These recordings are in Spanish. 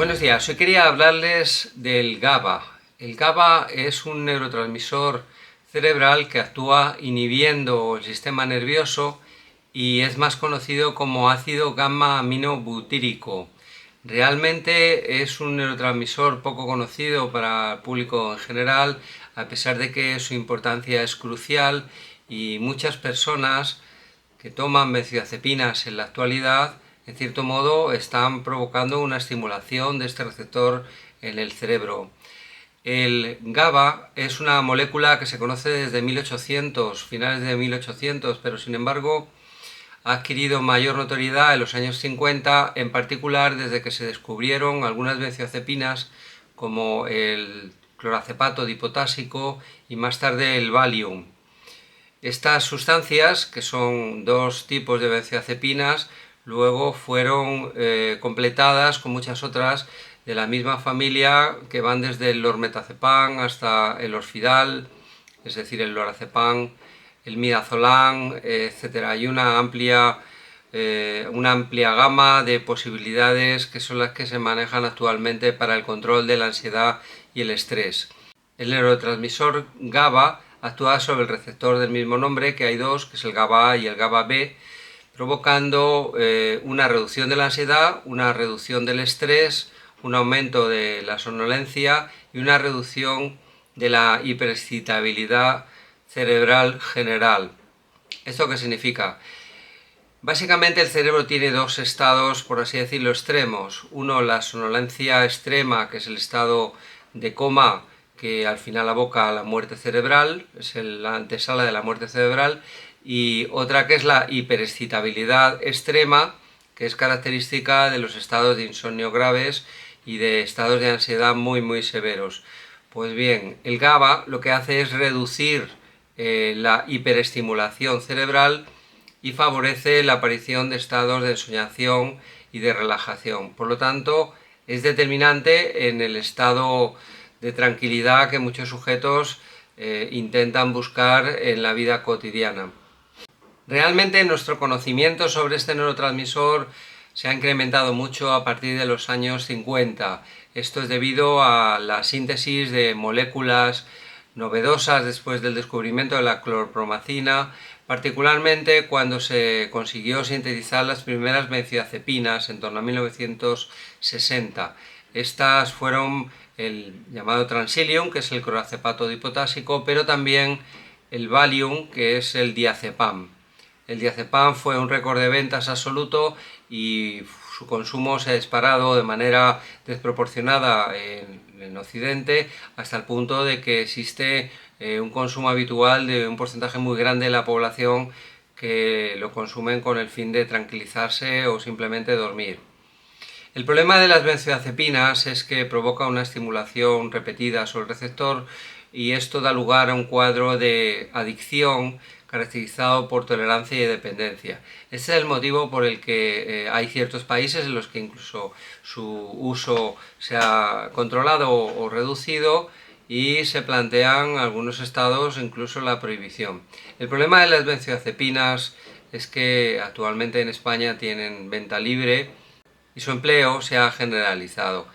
Buenos días, hoy quería hablarles del GABA. El GABA es un neurotransmisor cerebral que actúa inhibiendo el sistema nervioso y es más conocido como ácido gamma aminobutírico. Realmente es un neurotransmisor poco conocido para el público en general, a pesar de que su importancia es crucial y muchas personas que toman benzodiazepinas en la actualidad, en cierto modo, están provocando una estimulación de este receptor en el cerebro. El GABA es una molécula que se conoce desde 1800, finales de 1800, pero sin embargo ha adquirido mayor notoriedad en los años 50, en particular desde que se descubrieron algunas benzodiazepinas como el clorazepato dipotásico y más tarde el Valium. Estas sustancias, que son dos tipos de benzodiazepinas, luego fueron completadas con muchas otras de la misma familia que van desde el lormetazepam hasta el orfidal, es decir, el lorazepam, el midazolam, etc. Hay una amplia gama de posibilidades que son las que se manejan actualmente para el control de la ansiedad y el estrés. El neurotransmisor GABA actúa sobre el receptor del mismo nombre, que hay dos, que es el GABA A y el GABA B, provocando una reducción de la ansiedad, una reducción del estrés, un aumento de la somnolencia y una reducción de la hiperexcitabilidad cerebral general. ¿Esto qué significa? Básicamente el cerebro tiene dos estados, por así decirlo, extremos. Uno, la somnolencia extrema, que es el estado de coma, que al final aboca a la muerte cerebral, es la antesala de la muerte cerebral, y otra que es la hiperexcitabilidad extrema, que es característica de los estados de insomnio graves y de estados de ansiedad muy severos. Pues bien, el GABA lo que hace es reducir la hiperestimulación cerebral y favorece la aparición de estados de ensoñación y de relajación. Por lo tanto, es determinante en el estado de tranquilidad que muchos sujetos intentan buscar en la vida cotidiana. Realmente nuestro conocimiento sobre este neurotransmisor se ha incrementado mucho a partir de los años 50. Esto es debido a la síntesis de moléculas novedosas después del descubrimiento de la clorpromacina, particularmente cuando se consiguió sintetizar las primeras benzodiazepinas en torno a 1960. Estas fueron el llamado Transilium, que es el clorazepato dipotásico, pero también el Valium, que es el diazepam. El diazepam fue un récord de ventas absoluto y su consumo se ha disparado de manera desproporcionada en Occidente, hasta el punto de que existe un consumo habitual de un porcentaje muy grande de la población que lo consumen con el fin de tranquilizarse o simplemente dormir. El problema de las benzodiazepinas es que provoca una estimulación repetida sobre el receptor y esto da lugar a un cuadro de adicción caracterizado por tolerancia y dependencia. Este es el motivo por el que hay ciertos países en los que incluso su uso se ha controlado o reducido y se plantean algunos estados incluso la prohibición. El problema de las benzodiazepinas es que actualmente en España tienen venta libre y su empleo se ha generalizado.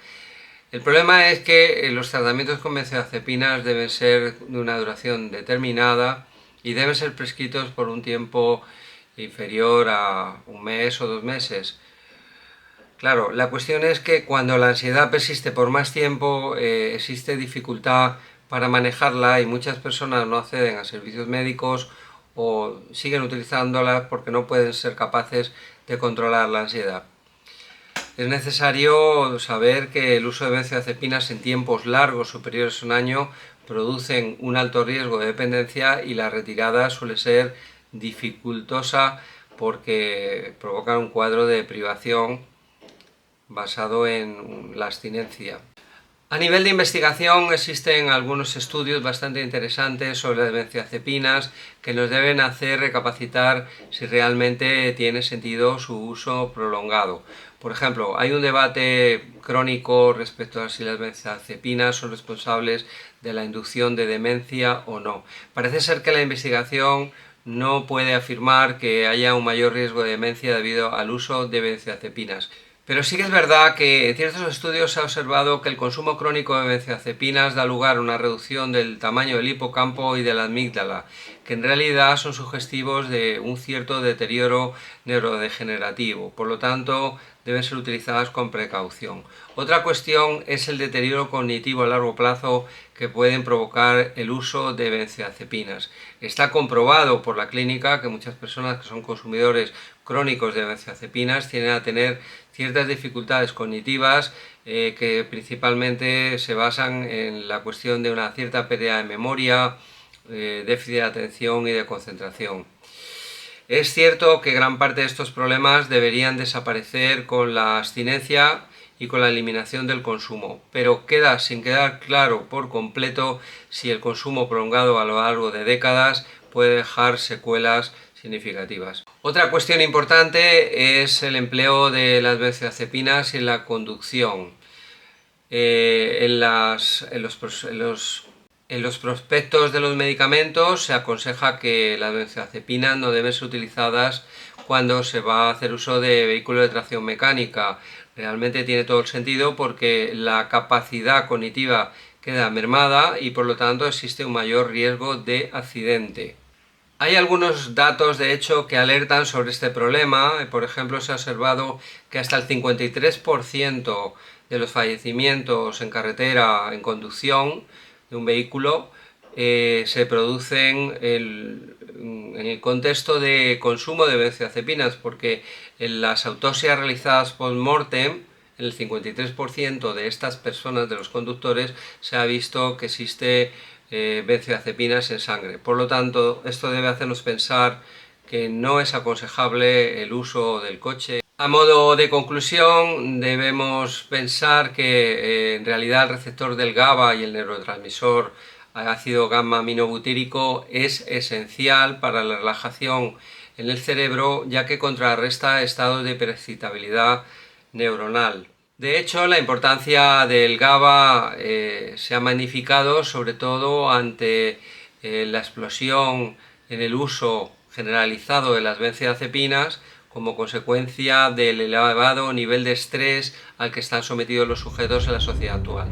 El problema es que los tratamientos con benzodiazepinas deben ser de una duración determinada y deben ser prescritos por un tiempo inferior a un mes o 2 meses. Claro, la cuestión es que cuando la ansiedad persiste por más tiempo, existe dificultad para manejarla y muchas personas no acceden a servicios médicos o siguen utilizándolas porque no pueden ser capaces de controlar la ansiedad. Es necesario saber que el uso de benzodiazepinas en tiempos largos, superiores a un año, producen un alto riesgo de dependencia y la retirada suele ser dificultosa porque provocan un cuadro de privación basado en la abstinencia. A nivel de investigación existen algunos estudios bastante interesantes sobre las benzodiazepinas que nos deben hacer recapacitar si realmente tiene sentido su uso prolongado. Por ejemplo, hay un debate crónico respecto a si las benzodiazepinas son responsables de la inducción de demencia o no. Parece ser que la investigación no puede afirmar que haya un mayor riesgo de demencia debido al uso de benzodiazepinas. Pero sí que es verdad que en ciertos estudios se ha observado que el consumo crónico de benzodiazepinas da lugar a una reducción del tamaño del hipocampo y de la amígdala, que en realidad son sugestivos de un cierto deterioro neurodegenerativo. Por lo tanto, deben ser utilizadas con precaución. Otra cuestión es el deterioro cognitivo a largo plazo que pueden provocar el uso de benzodiazepinas. Está comprobado por la clínica que muchas personas que son consumidores crónicos de benzodiazepinas tienden a tener ciertas dificultades cognitivas que principalmente se basan en la cuestión de una cierta pérdida de memoria, déficit de atención y de concentración. Es cierto que gran parte de estos problemas deberían desaparecer con la abstinencia y con la eliminación del consumo, pero queda sin quedar claro por completo si el consumo prolongado a lo largo de décadas puede dejar secuelas significativas. Otra cuestión importante es el empleo de las benzodiazepinas en la conducción. En los prospectos de los medicamentos se aconseja que las benzodiazepinas no deben ser utilizadas cuando se va a hacer uso de vehículos de tracción mecánica. Realmente tiene todo el sentido porque la capacidad cognitiva queda mermada y por lo tanto existe un mayor riesgo de accidente. Hay algunos datos, de hecho, que alertan sobre este problema. Por ejemplo, se ha observado que hasta el 53% de los fallecimientos en carretera, en conducción de un vehículo, se producen en el contexto de consumo de benzodiazepinas, porque en las autopsias realizadas post-mortem, en el 53% de estas personas, de los conductores, se ha visto que existe benzodiazepinas en sangre. Por lo tanto, esto debe hacernos pensar que no es aconsejable el uso del coche. A modo de conclusión, debemos pensar que en realidad el receptor del GABA y el neurotransmisor ácido gamma aminobutírico es esencial para la relajación en el cerebro, ya que contrarresta estados de hiperexcitabilidad neuronal. De hecho, la importancia del GABA se ha magnificado sobre todo ante la explosión en el uso generalizado de las benzodiazepinas como consecuencia del elevado nivel de estrés al que están sometidos los sujetos en la sociedad actual.